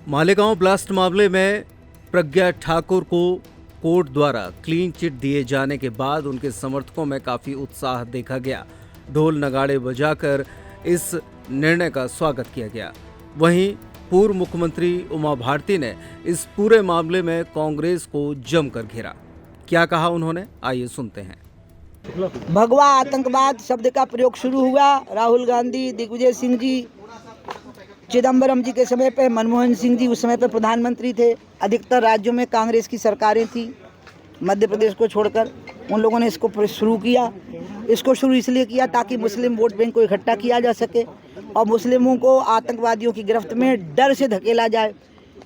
Malegaon blast मामले में प्रज्ञा ठाकुर को कोर्ट द्वारा क्लीन चिट दिए जाने के बाद उनके समर्थकों में काफी उत्साह देखा गया। ढोल नगाड़े बजाकर इस निर्णय का स्वागत किया गया। वहीं पूर्व मुख्यमंत्री उमा भारती ने इस पूरे मामले में कांग्रेस को जमकर घेरा। क्या कहा उन्होंने, आइए सुनते हैं। भगवा आतंकवाद शब्द का प्रयोग शुरू हुआ। राहुल गांधी, दिग्विजय सिंह जी, चिदंबरम जी के समय पे, मनमोहन सिंह जी उस समय पे प्रधानमंत्री थे। अधिकतर राज्यों में कांग्रेस की सरकारें थी, मध्य प्रदेश को छोड़कर। उन लोगों ने इसको शुरू किया। इसको शुरू इसलिए किया ताकि मुस्लिम वोट बैंक को इकट्ठा किया जा सके और मुस्लिमों को आतंकवादियों की गिरफ्त में डर से धकेला जाए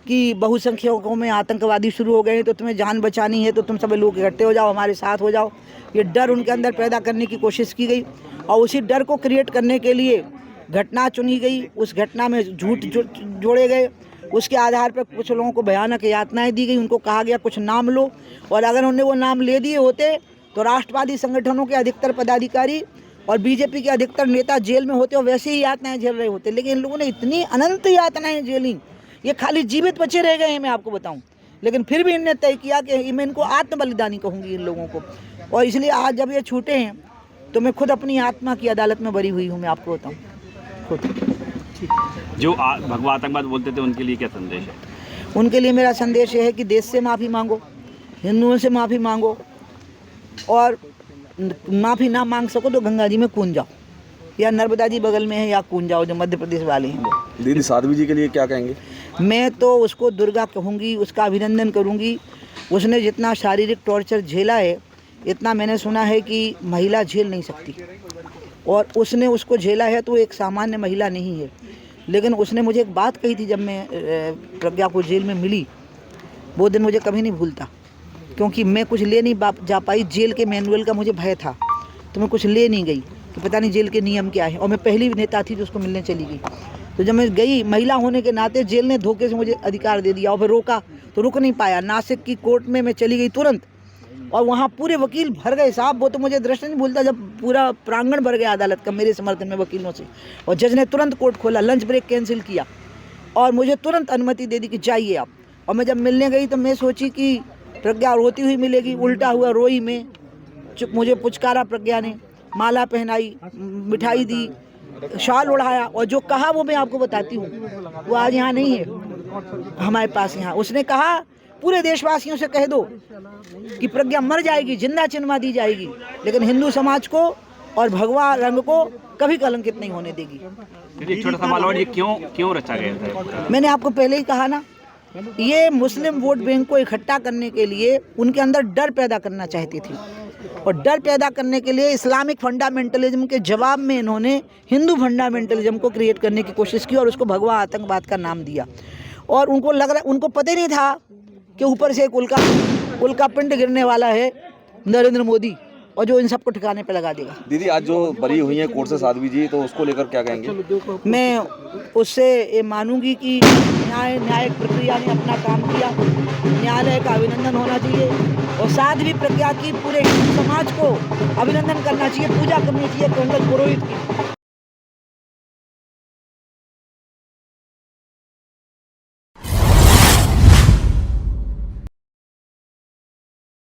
कि बहुसंख्यकों में आतंकवादी शुरू हो गए हैं, तो तुम्हें जान बचानी है तो तुम सब लोग इकट्ठे हो जाओ, हमारे साथ हो जाओ। ये डर उनके अंदर पैदा करने की कोशिश की गई और उसी डर को क्रिएट करने के लिए घटना चुनी गई। उस घटना में झूठ जोड़े गए। उसके आधार पर कुछ लोगों को भयानक यातनाएं दी गई। उनको कहा गया कुछ नाम लो, और अगर उन्होंने वो नाम ले दिए होते तो राष्ट्रवादी संगठनों के अधिकतर पदाधिकारी और बीजेपी के अधिकतर नेता जेल में होते और वैसे ही यातनाएं झेल रहे होते। लेकिन इन लोगों ने इतनी अनंत यातनाएं झेली, ये खाली जीवित बचे रह गए हैं, मैं आपको बताऊं। लेकिन फिर भी इन्होंने तय किया कि मैं इनको आत्म बलिदानी कहूँगी इन लोगों को। और इसलिए आज जब ये छूटे हैं तो मैं खुद अपनी आत्मा की अदालत में बरी हुई हूँ, मैं आपको बताऊँ। जो भगवा आतंकवाद बोलते थे उनके लिए क्या संदेश है? उनके लिए मेरा संदेश ये है कि देश से माफ़ी मांगो, हिंदुओं से माफ़ी मांगो, और माफ़ी ना मांग सको तो गंगा जी में कूद जाओ, या नर्मदा जी बगल में है, या कूद जाओ, जो मध्य प्रदेश वाले हैं वो। दीदी साध्वी जी के लिए क्या कहेंगे? मैं तो उसको दुर्गा कहूँगी, उसका अभिनंदन करूँगी। उसने जितना शारीरिक टॉर्चर झेला है, इतना मैंने सुना है कि महिला झेल नहीं सकती, और उसने उसको झेला है तो एक सामान्य महिला नहीं है। लेकिन उसने मुझे एक बात कही थी जब मैं प्रज्ञा को जेल में मिली, वो दिन मुझे कभी नहीं भूलता, क्योंकि मैं कुछ ले नहीं जा पाई। जेल के मैनुअल का मुझे भय था, तो मैं कुछ ले नहीं गई कि पता नहीं जेल के नियम क्या है, और मैं पहली नेता थी जो उसको मिलने चली गई। तो जब मैं गई, महिला होने के नाते जेल ने धोखे से मुझे अधिकार दे दिया और फिर रोका तो रुक नहीं पाया। नासिक की कोर्ट में मैं चली गई तुरंत, और वहाँ पूरे वकील भर गए साहब। वो तो मुझे दृष्टि नहीं भूलता जब पूरा प्रांगण भर गया अदालत का मेरे समर्थन में वकीलों से, और जज ने तुरंत कोर्ट खोला, लंच ब्रेक कैंसिल किया और मुझे तुरंत अनुमति दे दी कि जाइए आप। और मैं जब मिलने गई तो मैं सोची कि प्रज्ञा रोती हुई मिलेगी, उल्टा हुआ रोई मैं। मुझे पुचकारा प्रज्ञा ने, माला पहनाई, मिठाई दी, शाल उड़ाया, और जो कहा वो मैं आपको बताती हूँ। वो आज यहाँ नहीं है हमारे पास यहाँ। उसने कहा पूरे देशवासियों से कह दो कि प्रज्ञा मर जाएगी, जिंदा चिन्हवा दी जाएगी, लेकिन हिंदू समाज को और भगवा रंग को कभी कलंकित नहीं होने देगी। एक छोटा सवाल और, ये क्यों रचा गया था? मैंने आपको पहले ही कहा ना, ये मुस्लिम वोट बैंक को इकट्ठा करने के लिए उनके अंदर डर पैदा करना चाहती थी, और डर पैदा करने के लिए इस्लामिक फंडामेंटलिज्म के जवाब में इन्होंने हिंदू फंडामेंटलिज्म को क्रिएट करने की कोशिश की और उसको भगवा आतंकवाद का नाम दिया। और उनको लग रहा, उनको पता ही नहीं था कि ऊपर से एक उल्का पिंड गिरने वाला है, नरेंद्र मोदी, और जो इन सबको ठिकाने पे लगा देगा। दीदी आज जो बरी हुई हैं कोर्ट से साध्वी जी, तो उसको लेकर क्या कहेंगे? मैं उससे ये मानूंगी कि न्यायिक प्रक्रिया ने अपना काम किया, न्यायालय का अभिनंदन होना चाहिए, और साध्वी प्रज्ञा की पूरे हिंदू समाज को अभिनंदन करना चाहिए, पूजा करनी चाहिए पंडित पुरोहित की।